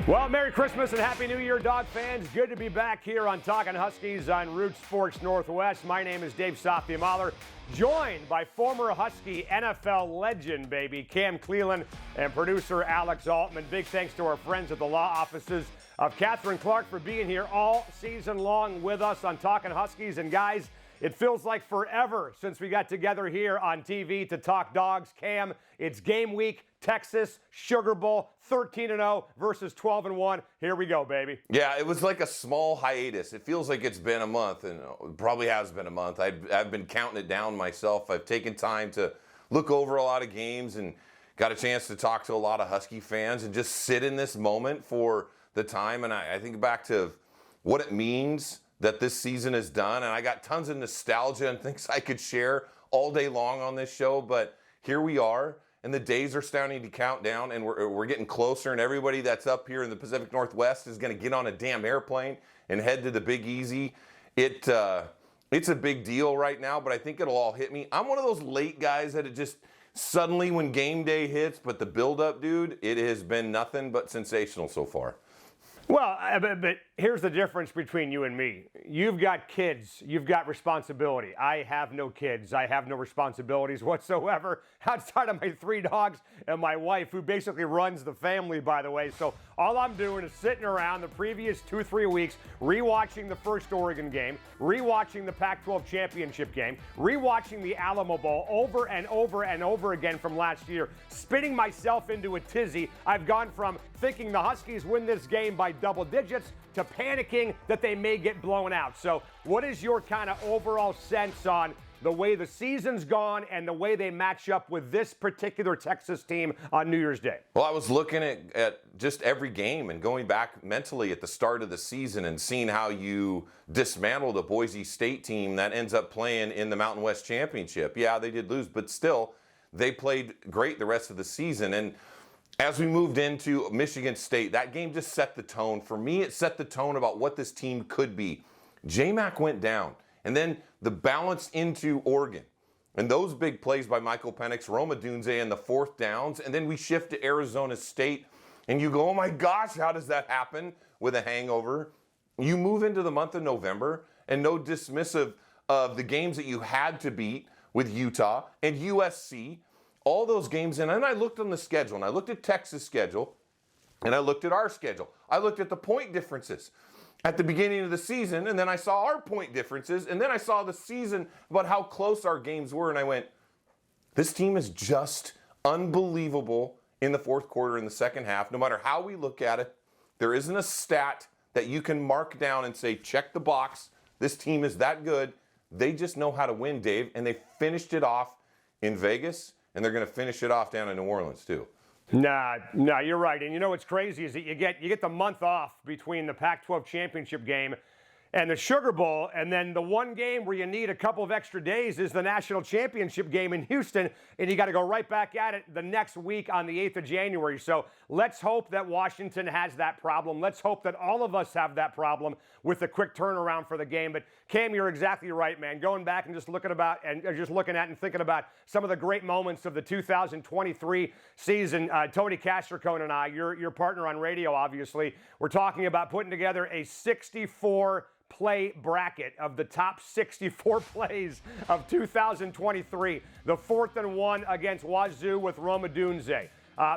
Well, Merry Christmas and Happy New Year, Dog fans. Good to be back here on Talkin Huskies on Root Sports Northwest. My name is Dave Softy-Mahler, joined by former Husky NFL legend, baby, Cam Cleland, and producer Alex Altman. Big thanks to our friends at the law offices of Catherine Clark for being here all season long with us on Talkin Huskies. And guys, it feels like forever since we got together here on TV to talk dogs. Cam, it's game week. Texas, Sugar Bowl, 13-0 versus 12-1. Here we go, baby. Yeah, it was like a small hiatus. It feels like it's been a month, and it probably has been a month. I've been counting it down myself. I've taken time to look over a lot of games and got a chance to talk to a lot of Husky fans and just sit in this moment for the time. And I think back to what it means that this season is done, and I got tons of nostalgia and things I could share all day long on this show, but here we are. And the days are starting to count down, and we're getting closer, and everybody that's up here in the Pacific Northwest is going to get on a damn airplane and head to the Big Easy. It's a big deal right now, but I think it'll all hit me. I'm one of those late guys that it just suddenly when game day hits, but the build-up, dude, it has been nothing but sensational so far. Well, but here's the difference between you and me. You've got kids. You've got responsibility. I have no kids. I have no responsibilities whatsoever outside of my 3 dogs and my wife, who basically runs the family, by the way. So all I'm doing is sitting around the previous 2-3 weeks, rewatching the first Oregon game, rewatching the Pac-12 championship game, rewatching the Alamo Bowl over and over and over again from last year, spitting myself into a tizzy. I've gone from thinking the Huskies win this game by double digits to panicking that they may get blown out. So what is your kind of overall sense on the way the season's gone and the way they match up with this particular Texas team on New Year's Day? Well, I was looking at just every game and going back mentally at the start of the season and seeing how you dismantled a Boise State team that ends up playing in the Mountain West Championship. Yeah, they did lose, but still, they played great the rest of the season. And as we moved into Michigan State, that game just set the tone. For me, it set the tone about what this team could be. J-Mac went down, and then the balance into Oregon. And those big plays by Michael Penix, Roma Dunze in the 4th downs, and then we shift to Arizona State, and you go, oh my gosh, how does that happen with a hangover? You move into the month of November, and no dismissive of the games that you had to beat with Utah and USC, all those games, and then I looked on the schedule, and I looked at Texas' schedule, and I looked at our schedule. I looked at the point differences at the beginning of the season, and then I saw our point differences, and then I saw the season about how close our games were, and I went, this team is just unbelievable in the 4th quarter and the second half. No matter how we look at it, there isn't a stat that you can mark down and say, check the box, this team is that good. They just know how to win, Dave, and they finished it off in Vegas, and they're going to finish it off down in New Orleans, too. Nah, you're right. And you know what's crazy is that you get the month off between the Pac-12 championship game and the Sugar Bowl, and then the one game where you need a couple of extra days is the national championship game in Houston, and you got to go right back at it the next week on the 8th of January. So let's hope that Washington has that problem. Let's hope that all of us have that problem with the quick turnaround for the game. But Cam, you're exactly right, man. Going back and just looking at and thinking about some of the great moments of the 2023 season. Tony Castricone and I, your partner on radio, obviously, we're talking about putting together a 64 play bracket of the top 64 plays of 2023. The 4th and 1 against Wazoo with Roma Dunze.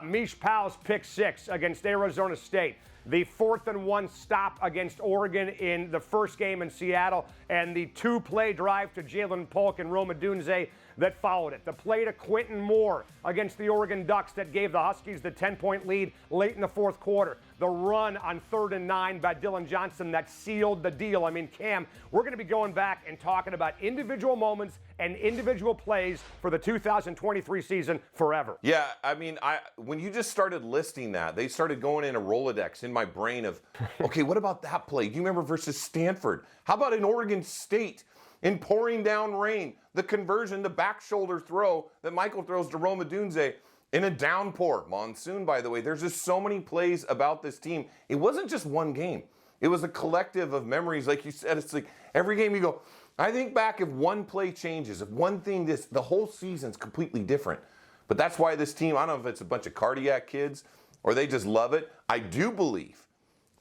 Mish Powell's pick 6 against Arizona State. The 4th and 1 stop against Oregon in the first game in Seattle, and the 2-play drive to Jalen Polk and Roma Dunze that followed it. The play to Quentin Moore against the Oregon Ducks that gave the Huskies the 10-point lead late in the 4th quarter. The run on 3rd and 9 by Dylan Johnson that sealed the deal. I mean, Cam, we're going to be going back and talking about individual moments and individual plays for the 2023 season forever. Yeah, I mean, when you just started listing that, they started going in a Rolodex in my brain of, okay, what about that play? Do you remember versus Stanford? How about in Oregon State? In pouring down rain, the conversion, the back shoulder throw that Michael throws to Roma Dunze in a downpour. Monsoon, by the way. There's just so many plays about this team. It wasn't just one game. It was a collective of memories. Like you said, it's like every game you go, I think back if one play changes, if one thing, the whole season's completely different. But that's why this team, I don't know if it's a bunch of cardiac kids or they just love it. I do believe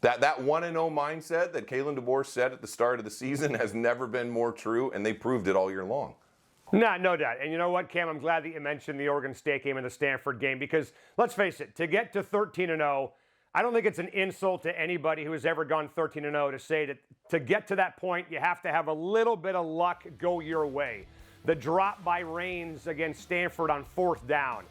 that 1-0 mindset that Kalen DeBoer said at the start of the season has never been more true, and they proved it all year long. No doubt. And you know what, Cam? I'm glad that you mentioned the Oregon State game and the Stanford game because, let's face it, to get to 13-0, I don't think it's an insult to anybody who has ever gone 13-0 to say that to get to that point, you have to have a little bit of luck go your way. The drop by Reigns against Stanford on 4th down.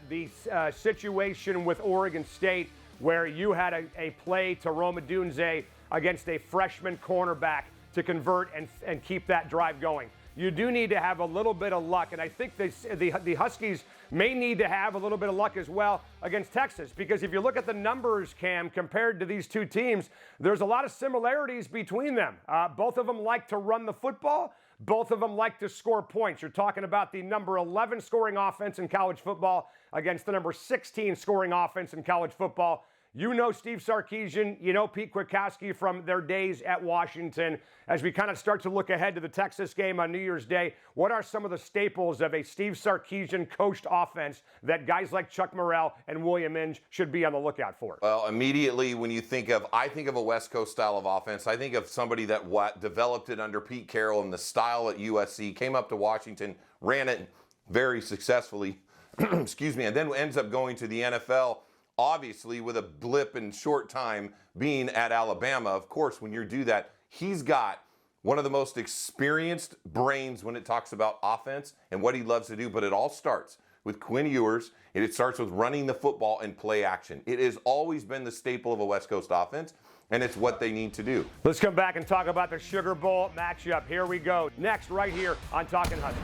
The situation with Oregon State where you had a play to Roma Dunze against a freshman cornerback to convert and keep that drive going. You do need to have a little bit of luck, and I think the Huskies may need to have a little bit of luck as well against Texas, because if you look at the numbers, Cam, compared to these two teams, there's a lot of similarities between them. Both of them like to run the football. Both of them like to score points. You're talking about the number 11 scoring offense in college football against the number 16 scoring offense in college football. You know Steve Sarkisian, you know Pete Kwiatkowski from their days at Washington. As we kind of start to look ahead to the Texas game on New Year's Day, what are some of the staples of a Steve Sarkisian coached offense that guys like Chuck Morrell and William Inge should be on the lookout for? Well, immediately when you think of, I think of a West Coast style of offense. I think of somebody that developed it under Pete Carroll and the style at USC, came up to Washington, ran it very successfully, excuse me, and then ends up going to the NFL. Obviously, with a blip in short time being at Alabama. Of course, when you do that, he's got one of the most experienced brains when it talks about offense and what he loves to do. But it all starts with Quinn Ewers, and it starts with running the football and play action. It has always been the staple of a West Coast offense, and it's what they need to do. Let's come back and talk about the Sugar Bowl matchup. Here we go. Next, right here on Talkin Huskies.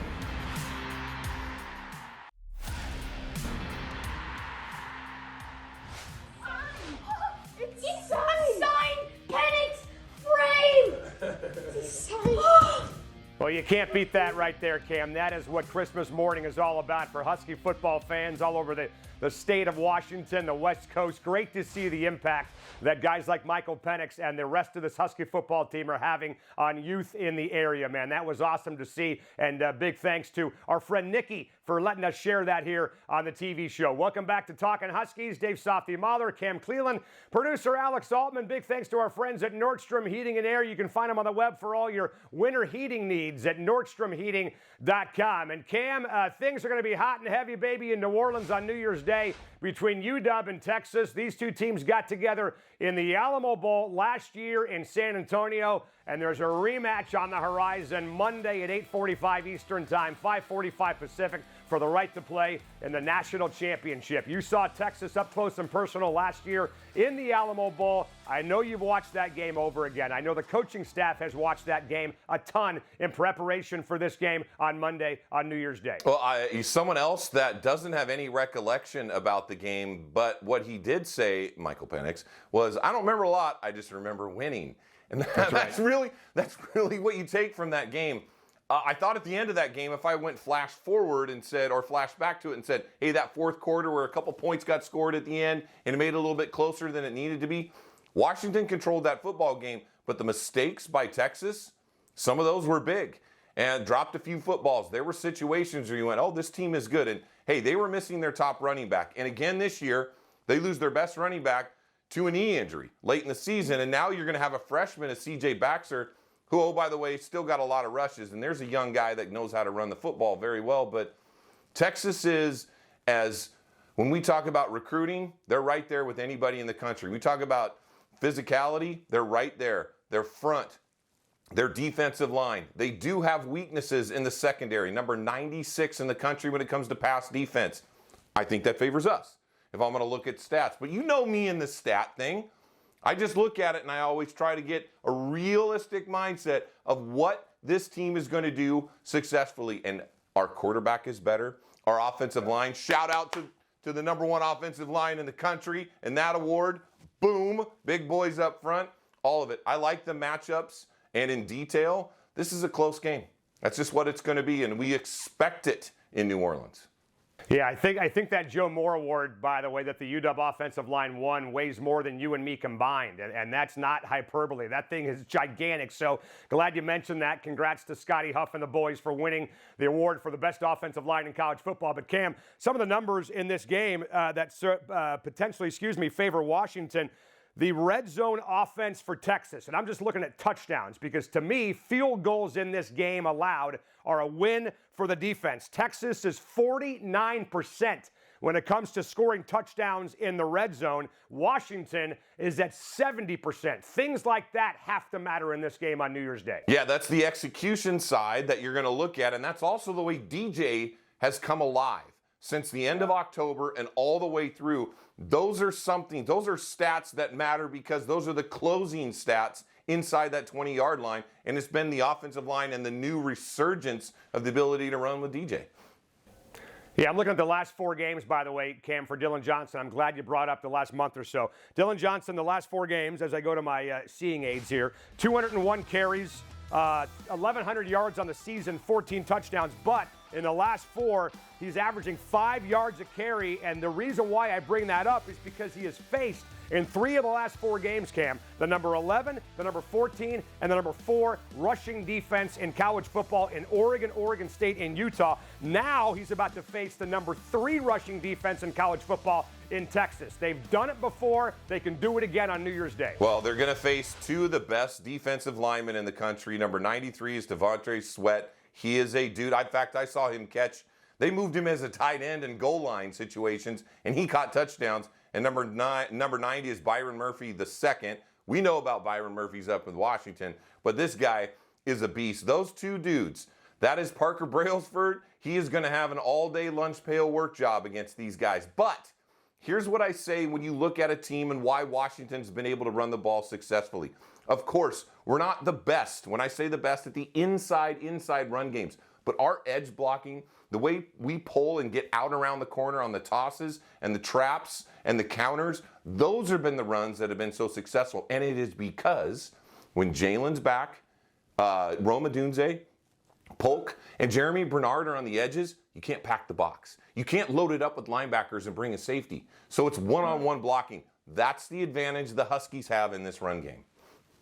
Well, you can't beat that right there, Cam. That is what Christmas morning is all about for Husky football fans all over the state of Washington, the West Coast. Great to see the impact that guys like Michael Penix and the rest of this Husky football team are having on youth in the area, man. That was awesome to see, and big thanks to our friend Nikki for letting us share that here on the TV show. Welcome back to Talkin Huskies. Dave Softy Mahler, Cam Cleland, producer Alex Altman. Big thanks to our friends at Nordstrom Heating and Air. You can find them on the web for all your winter heating needs at NordstromHeating.com. And Cam, things are going to be hot and heavy, baby, in New Orleans on New Year's Day between UW and Texas. These two teams got together in the Alamo Bowl last year in San Antonio, and there's a rematch on the horizon Monday at 8:45 Eastern Time, 5:45 Pacific, for the right to play in the national championship. You saw Texas up close and personal last year in the Alamo Bowl. I know you've watched that game over again. I know the coaching staff has watched that game a ton in preparation for this game on Monday on New Year's Day. Well, someone else that doesn't have any recollection about the game, but what he did say, Michael Penix, was, I don't remember a lot, I just remember winning. And that's really what you take from that game. I thought at the end of that game, if I went flash forward and said, or flash back to it and said, hey, that fourth quarter where a couple points got scored at the end and it made it a little bit closer than it needed to be, Washington controlled that football game, but the mistakes by Texas, some of those were big and dropped a few footballs. There were situations where you went, oh, this team is good. And hey, they were missing their top running back. And again this year, they lose their best running back to a knee injury late in the season. And now you're going to have a freshman, a C.J. Baxter, who, oh, by the way, still got a lot of rushes. And there's a young guy that knows how to run the football very well. But Texas is, when we talk about recruiting, they're right there with anybody in the country. We talk about physicality, they're right there. Their front, their defensive line. They do have weaknesses in the secondary. Number 96 in the country when it comes to pass defense. I think that favors us if I'm going to look at stats. But you know me in the stat thing. I just look at it and I always try to get a realistic mindset of what this team is going to do successfully. And our quarterback is better. Our offensive line, shout out to the number one offensive line in the country and that award. Boom, big boys up front, all of it. I like the matchups, and in detail, this is a close game. That's just what it's going to be, and we expect it in New Orleans. Yeah, I think that Joe Moore award, by the way, that the UW offensive line won weighs more than you and me combined, and that's not hyperbole. That thing is gigantic. So glad you mentioned that. Congrats to Scotty Huff and the boys for winning the award for the best offensive line in college football. But Cam, some of the numbers in this game that potentially, favor Washington. The red zone offense for Texas, and I'm just looking at touchdowns because to me, field goals in this game allowed are a win for the defense. Texas is 49% when it comes to scoring touchdowns in the red zone. Washington is at 70%. Things like that have to matter in this game on New Year's Day. Yeah, that's the execution side that you're going to look at, and that's also the way DJ has come alive since the end of October and all the way through. Those are stats that matter because those are the closing stats inside that 20-yard line, and it's been the offensive line and the new resurgence of the ability to run with DJ. Yeah, I'm looking at the last 4 games, by the way, Cam, for Dylan Johnson. I'm glad you brought up the last month or so. Dylan Johnson, the last 4 games, as I go to my seeing aids here, 201 carries, 1,100 yards on the season, 14 touchdowns, but in the last 4, he's averaging 5 yards a carry, and the reason why I bring that up is because he has faced, in 3 of the last 4 games, Cam, the number 11, the number 14, and the number 4 rushing defense in college football in Oregon, Oregon State, and Utah. Now he's about to face the number 3 rushing defense in college football in Texas. They've done it before. They can do it again on New Year's Day. Well, they're going to face 2 of the best defensive linemen in the country. Number 93 is Devontae Sweat. He is a dude. In fact, I saw him catch. They moved him as a tight end in goal line situations, and he caught touchdowns. And number 90 is Byron Murphy the second. We know about Byron Murphy's up with Washington, but this guy is a beast. Those 2 dudes, that is Parker Brailsford. He is going to have an all-day lunch pail work job against these guys. But here's what I say when you look at a team and why Washington's been able to run the ball successfully. Of course, we're not the best. When I say the best, at the inside run games. But our edge blocking, the way we pull and get out around the corner on the tosses and the traps and the counters, those have been the runs that have been so successful. And it is because when Jalen's back, Rome Odunze, Polk, and Jeremy Bernard are on the edges, you can't pack the box. You can't load it up with linebackers and bring a safety. So it's one-on-one blocking. That's the advantage the Huskies have in this run game.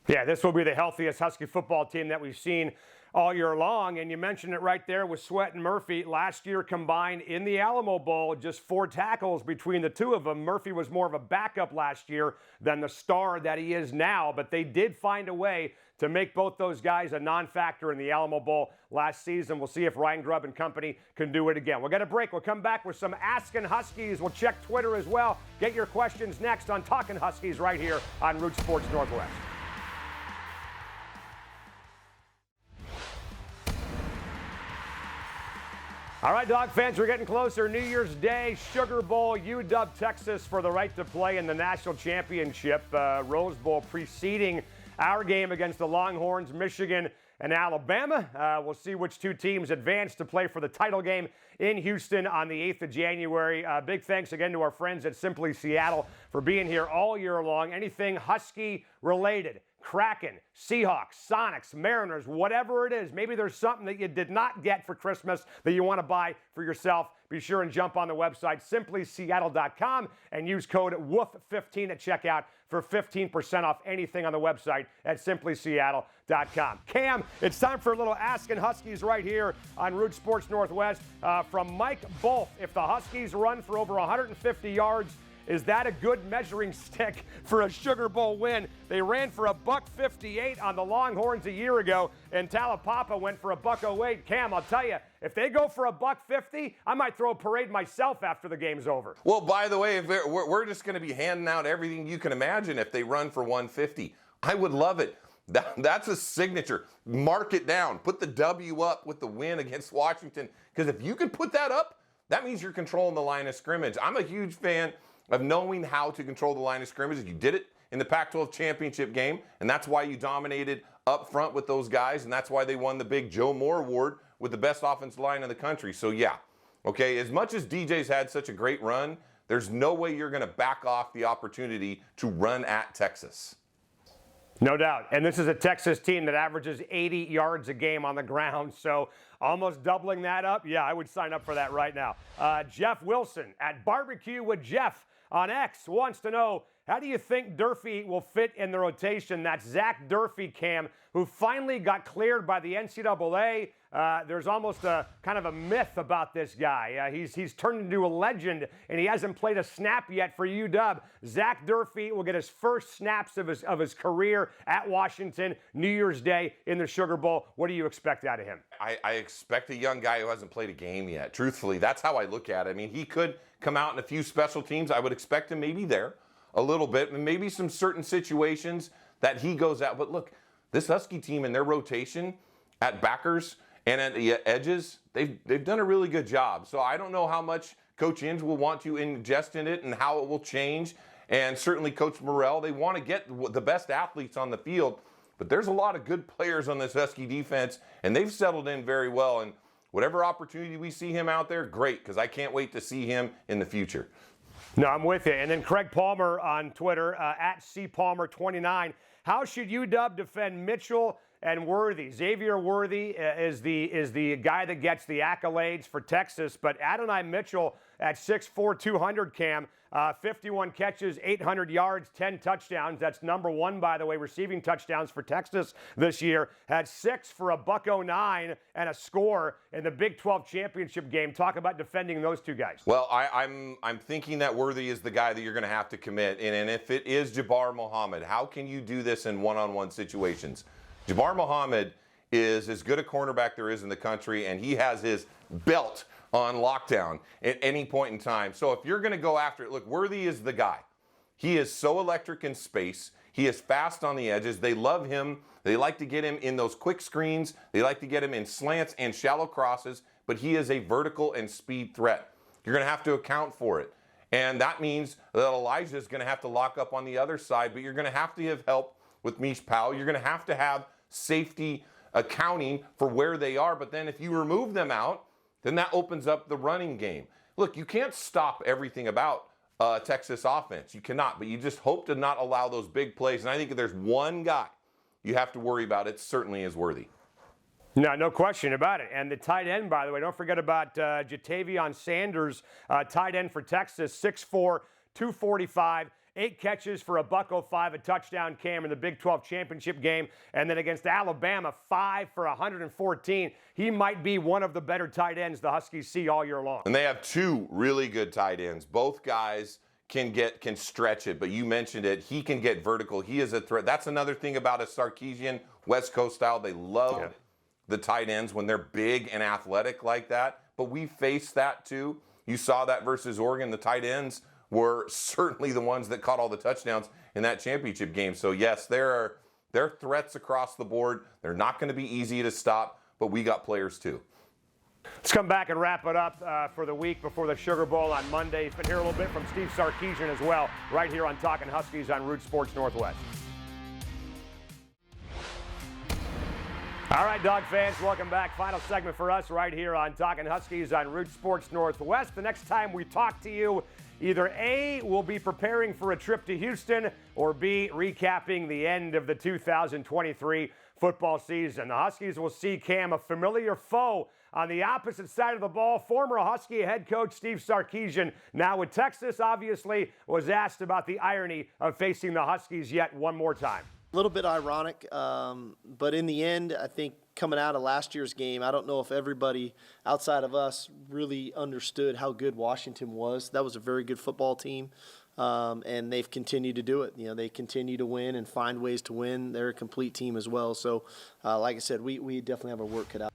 Yeah, this will be the healthiest Husky football team that we've seen all year long. And you mentioned it right there with Sweat and Murphy. Last year combined in the Alamo Bowl, just 4 tackles between the 2 of them. Murphy was more of a backup last year than the star that he is now. But they did find a way to make both those guys a non-factor in the Alamo Bowl last season. We'll see if Ryan Grubb and company can do it again. We'll get a break. We'll come back with some Askin' Huskies. We'll check Twitter as well. Get your questions next on Talkin Huskies right here on Root Sports Northwest. All right, Dog fans, we're getting closer. New Year's Day, Sugar Bowl, UW, Texas for the right to play in the national championship. Rose Bowl preceding our game against the Longhorns, Michigan, and Alabama. We'll see which 2 teams advance to play for the title game in Houston on the 8th of January. Big thanks again to our friends at Simply Seattle for being here all year long. Anything Husky related, Kraken, Seahawks, Sonics, Mariners, whatever it is. Maybe there's something that you did not get for Christmas that you want to buy for yourself. Be sure and jump on the website, simplyseattle.com, and use code WOOF15 at checkout for 15% off anything on the website at simplyseattle.com. Cam, it's time for a little Askin' Huskies right here on Root Sports Northwest. From Mike Bolf, if the Huskies run for over 150 yards, is that a good measuring stick for a Sugar Bowl win? They ran for $158 on the Longhorns a year ago, and Talapapa went for $108. Cam, I'll tell you, if they go for $150, I might throw a parade myself after the game's over. Well, by the way, if we're just going to be handing out everything you can imagine if they run for 150. I would love it. That's a signature. Mark it down. Put the W up with the win against Washington, because if you can put that up, that means you're controlling the line of scrimmage. I'm a huge fan of knowing how to control the line of scrimmage. You did it in the Pac-12 championship game, and that's why you dominated up front with those guys, and that's why they won the big Joe Moore Award with the best offensive line in the country. So, yeah, okay, as much as DJ's had such a great run, there's no way you're going to back off the opportunity to run at Texas. No doubt. And this is a Texas team that averages 80 yards a game on the ground. So almost doubling that up. Yeah, I would sign up for that right now. Jeff Wilson at Barbecue with Jeff on X wants to know, how do you think Durfee will fit in the rotation? That's Zack Dery, Cam, who finally got cleared by the NCAA. There's almost a kind of a myth about this guy. He's turned into a legend, and he hasn't played a snap yet for UW. Zack Dery will get his first snaps of his career at Washington New Year's Day in the Sugar Bowl. What do you expect out of him? I expect a young guy who hasn't played a game yet. Truthfully, that's how I look at it. I mean, he could come out in a few special teams. I would expect him maybe there a little bit, and maybe some certain situations that he goes out. But look, this Husky team in their rotation at backers and at the edges, they've done a really good job. So I don't know how much Coach Inge will want to ingest in it and how it will change. And certainly Coach Morrell, they want to get the best athletes on the field. But there's a lot of good players on this Husky defense, and they've settled in very well. And whatever opportunity we see him out there, great, because I can't wait to see him in the future. No, I'm with you. And then Craig Palmer on Twitter, at CPalmer29. How should UW defend Mitchell and Worthy? Xavier Worthy is the guy that gets the accolades for Texas, but Adonai Mitchell at 6'4", 200, Cam, 51 catches, 800 yards, 10 touchdowns. That's number one, by the way, receiving touchdowns for Texas this year. Had 6 for a $109 and a score in the Big 12 championship game. Talk about defending those two guys. Well, I'm thinking that Worthy is the guy that you're going to have to commit. And if it is Jabbar Muhammad, how can you do this in one-on-one situations? Jabbar Muhammad is as good a cornerback there is in the country, and he has his belt on lockdown at any point in time. So if you're going to go after it, look, Worthy is the guy. He is so electric in space. He is fast on the edges. They love him. They like to get him in those quick screens. They like to get him in slants and shallow crosses, but he is a vertical and speed threat. You're going to have to account for it. And that means that Elijah is going to have to lock up on the other side, but you're going to have help with Mish Powell. You're going to have safety accounting for where they are. But then if you remove them out, then that opens up the running game. Look, you can't stop everything about Texas offense. You cannot, but you just hope to not allow those big plays. And I think if there's one guy you have to worry about, it certainly is Worthy. No question about it. And the tight end, by the way, don't forget about Jvon Sanders, tight end for Texas, 6'4", 245. 8 catches for a $105, a touchdown, Cam, in the Big 12 championship game. And then against Alabama, 5 for 114. He might be one of the better tight ends the Huskies see all year long. And they have 2 really good tight ends. Both guys can stretch it, but you mentioned it. He can get vertical. He is a threat. That's another thing about a Sarkisian West Coast style. They love the tight ends when they're big and athletic like that. But we face that too. You saw that versus Oregon. The tight ends were certainly the ones that caught all the touchdowns in that championship game. So yes, there are threats across the board. They're not going to be easy to stop, but we got players too. Let's come back and wrap it up for the week before the Sugar Bowl on Monday. You can hear a little bit from Steve Sarkisian as well, right here on Talkin Huskies on Root Sports Northwest. All right, Dog fans, welcome back. Final segment for us right here on Talkin Huskies on Root Sports Northwest. The next time we talk to you, either A, we'll be preparing for a trip to Houston, or B, recapping the end of the 2023 football season. The Huskies will see, Cam, a familiar foe on the opposite side of the ball. Former Husky head coach Steve Sarkisian, now with Texas, obviously, was asked about the irony of facing the Huskies yet one more time. A little bit ironic, but in the end, I think coming out of last year's game, I don't know if everybody outside of us really understood how good Washington was. That was a very good football team, and they've continued to do it. You know, they continue to win and find ways to win. They're a complete team as well. So, like I said, we definitely have our work cut out.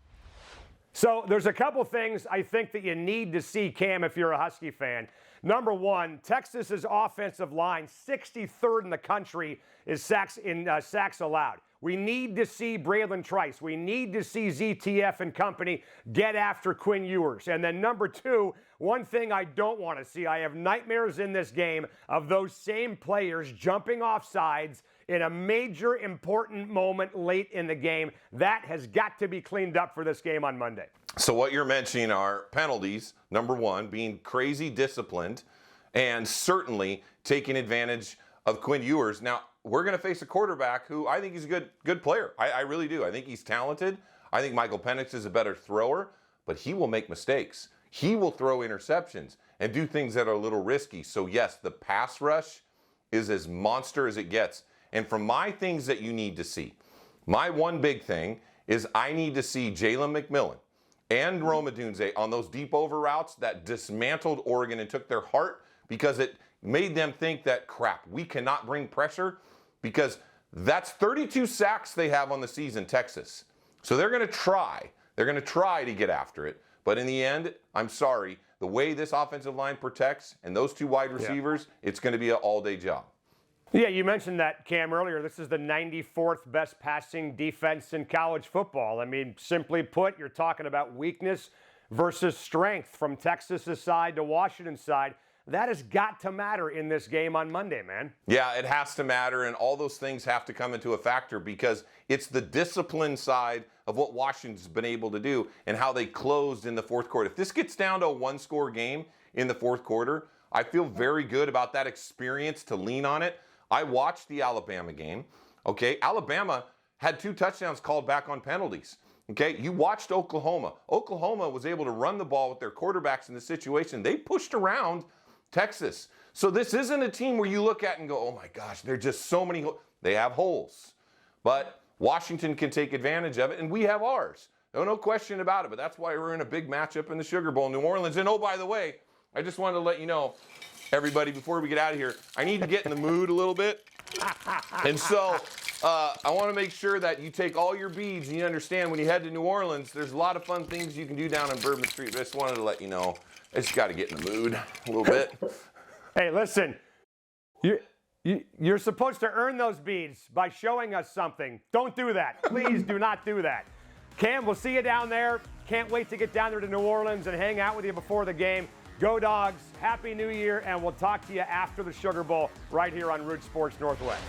So there's a couple things I think that you need to see, Cam, if you're a Husky fan. Number one, Texas's offensive line, 63rd in the country, is sacks allowed. We need to see Braylon Trice. We need to see ZTF and company get after Quinn Ewers. And then number two, one thing I don't want to see, I have nightmares in this game of those same players jumping off sides in a major important moment late in the game. That has got to be cleaned up for this game on Monday. So what you're mentioning are penalties, number one, being crazy disciplined, and certainly taking advantage of Quinn Ewers. Now, we're going to face a quarterback who I think he's a good player. I really do. I think he's talented. I think Michael Penix is a better thrower, but he will make mistakes. He will throw interceptions and do things that are a little risky. So yes, the pass rush is as monster as it gets. And from my things that you need to see, my one big thing is I need to see Jalen McMillan and Rome Odunze on those deep over routes that dismantled Oregon and took their heart, because it made them think that, crap, we cannot bring pressure, because that's 32 sacks they have on the season, Texas. So they're going to try. They're going to try to get after it. But in the end, I'm sorry, the way this offensive line protects and those two wide receivers, it's going to be an all-day job. Yeah, you mentioned that, Cam, earlier. This is the 94th best passing defense in college football. I mean, simply put, you're talking about weakness versus strength from Texas's side to Washington's side. That has got to matter in this game on Monday, man. Yeah, it has to matter, and all those things have to come into a factor, because it's the discipline side of what Washington's been able to do and how they closed in the fourth quarter. If this gets down to a one-score game in the fourth quarter, I feel very good about that experience to lean on it. I watched the Alabama game, okay? Alabama had 2 touchdowns called back on penalties, okay? You watched Oklahoma. Oklahoma was able to run the ball with their quarterbacks in the situation. They pushed around Texas. So this isn't a team where you look at and go, oh my gosh, there are just so many. They have holes. But Washington can take advantage of it, and we have ours. No question about it. But that's why we're in a big matchup in the Sugar Bowl, New Orleans. And oh, by the way, I just wanted to let you know, everybody, before we get out of here, I need to get in the mood a little bit. And so I want to make sure that you take all your beads and you understand when you head to New Orleans, there's a lot of fun things you can do down on Bourbon Street. But I just wanted to let you know, I just got to get in the mood a little bit. Hey, listen, you're supposed to earn those beads by showing us something. Don't do that. Please do not do that. Cam, we'll see you down there. Can't wait to get down there to New Orleans and hang out with you before the game. Go Dogs, Happy New Year, and we'll talk to you after the Sugar Bowl right here on Root Sports Northwest.